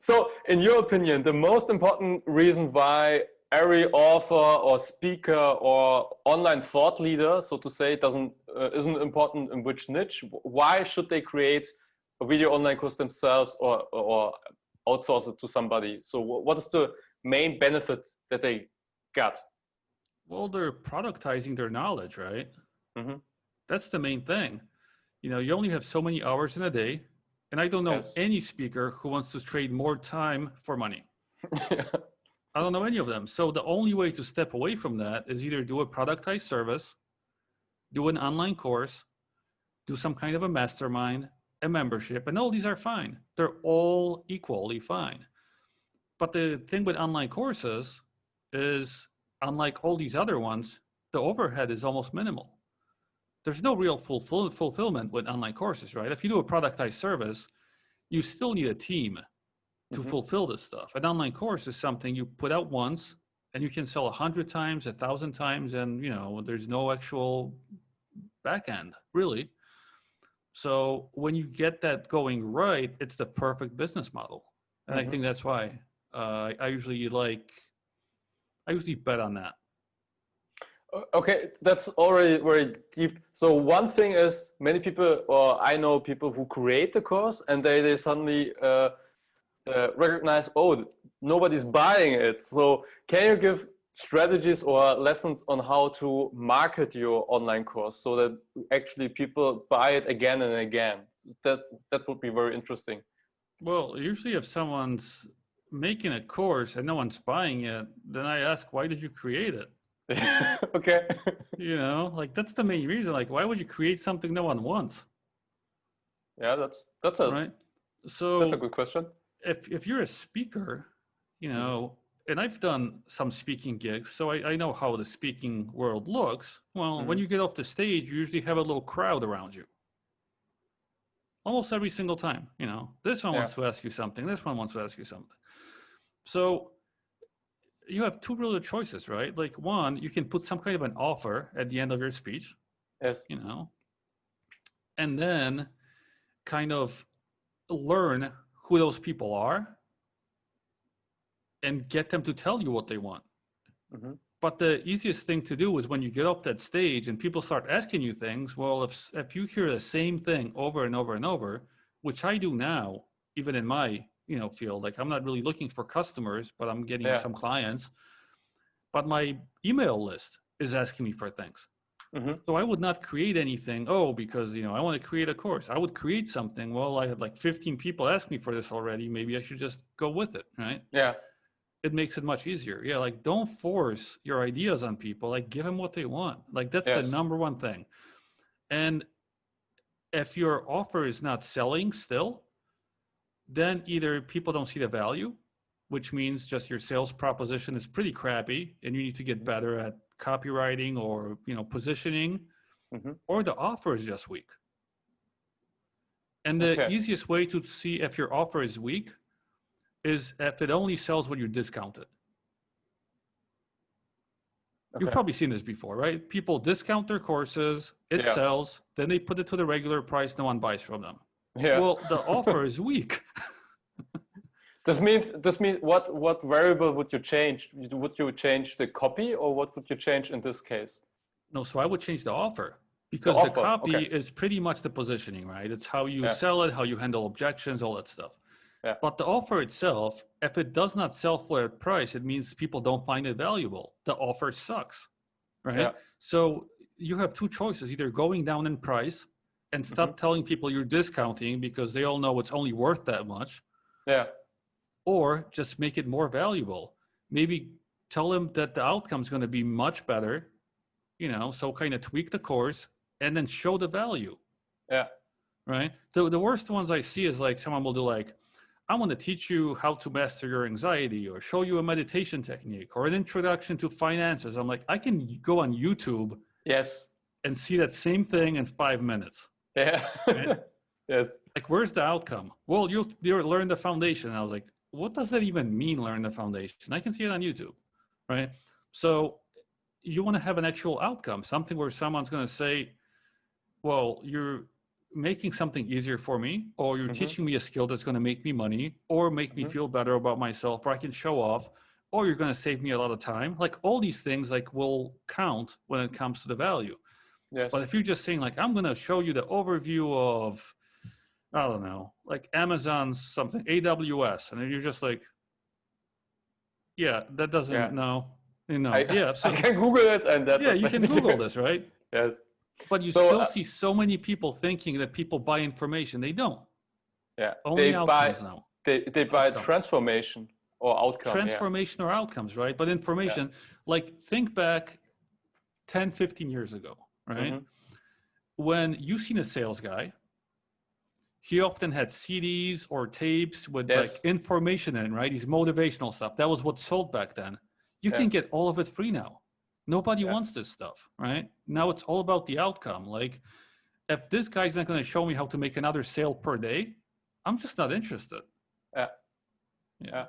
So in your opinion, the most important reason why every author or speaker or online thought leader, so to say, isn't important in which niche, why should they create a video online course themselves or outsource it to somebody? So what is the main benefit that they got? Well, they're productizing their knowledge, right? Mm-hmm. That's the main thing. You know, you only have so many hours in a day, and I don't know Yes. any speaker who wants to trade more time for money. Yeah. I don't know any of them. So the only way to step away from that is either do a productized service, do an online course, do some kind of a mastermind, a membership, and all these are fine. They're all equally fine. But the thing with online courses is, unlike all these other ones, the overhead is almost minimal. There's no real fulfillment with online courses, right? If you do a productized service, you still need a team to Mm-hmm. fulfill this stuff. An online course is something you put out once and you can sell 100 times, 1,000 times, and there's no actual back end, really. So when you get that going right, it's the perfect business model. And I think that's why I usually bet on that. Okay, that's already very deep. So one thing is, many people, or I know people who create the course and they suddenly recognize, oh, nobody's buying it. So can you give strategies or lessons on how to market your online course so that actually people buy it again and again? That would be very interesting. Well, usually if someone's making a course and no one's buying it, then I ask, why did you create it? Okay. Like that's the main reason. Like, why would you create something no one wants? Yeah, that's a right. So that's a good question. If you're a speaker, and I've done some speaking gigs, so I know how the speaking world looks. Well, when you get off the stage, you usually have a little crowd around you. Almost every single time, this one wants to ask you something, this one wants to ask you something. So you have two real choices, right? Like one, you can put some kind of an offer at the end of your speech. Yes. And then kind of learn who those people are and get them to tell you what they want. But the easiest thing to do is when you get up that stage and people start asking you things, well, if you hear the same thing over and over and over, which I do now, even in my field, like I'm not really looking for customers, but I'm getting some clients, but my email list is asking me for things. So I would not create anything, because I want to create a course. I would create something, well, I had like 15 people ask me for this already, maybe I should just go with it, right? Yeah. It makes it much easier. Yeah, like don't force your ideas on people. Like give them what they want. Like that's the number one thing. And if your offer is not selling still, then either people don't see the value, which means just your sales proposition is pretty crappy and you need to get better at copywriting or positioning, or the offer is just weak. And the easiest way to see if your offer is weak is if it only sells when you discount it. You've probably seen this before, right? People discount their courses, it sells, then they put it to the regular price, no one buys from them. Yeah. Well, the offer is weak. This means what variable would you change? Would you change the copy or what would you change in this case? No, so I would change the offer because the copy is pretty much the positioning, right? It's how you sell it, how you handle objections, all that stuff. Yeah. But the offer itself, if it does not sell for that price, it means people don't find it valuable. The offer sucks, right? Yeah. So you have two choices, either going down in price and stop telling people you're discounting because they all know it's only worth that much. Yeah. Or just make it more valuable. Maybe tell them that the outcome is going to be much better, so kind of tweak the course and then show the value. Yeah. Right? The worst ones I see is like someone will do like, I want to teach you how to master your anxiety or show you a meditation technique or an introduction to finances. I'm like, I can go on YouTube and see that same thing in 5 minutes. Yeah. Right? Yes. Like, where's the outcome? Well, you'll learn the foundation. And I was like, what does that even mean, learn the foundation? I can see it on YouTube, right? So you want to have an actual outcome, something where someone's going to say, well, making something easier for me, or you're teaching me a skill that's going to make me money or make me feel better about myself, or I can show off, or you're going to save me a lot of time. Like all these things like will count when it comes to the value. Yes. But if you're just saying like, I'm going to show you the overview of, I don't know, like Amazon's something, AWS, and then you're just like, yeah, that doesn't, no, you know, So I can Google it, and that's you can Google this, right? Yes. But you still see so many people thinking that people buy information. They don't. Yeah. Only outcomes now. They buy transformation or outcome. Transformation or outcomes, right? But information, like think back 10, 15 years ago, right? When you seen a sales guy, he often had CDs or tapes with like information in, right? These motivational stuff. That was what sold back then. You can get all of it free now. Nobody wants this stuff, right? Now it's all about the outcome. Like if this guy's not going to show me how to make another sale per day, I'm just not interested. Yeah.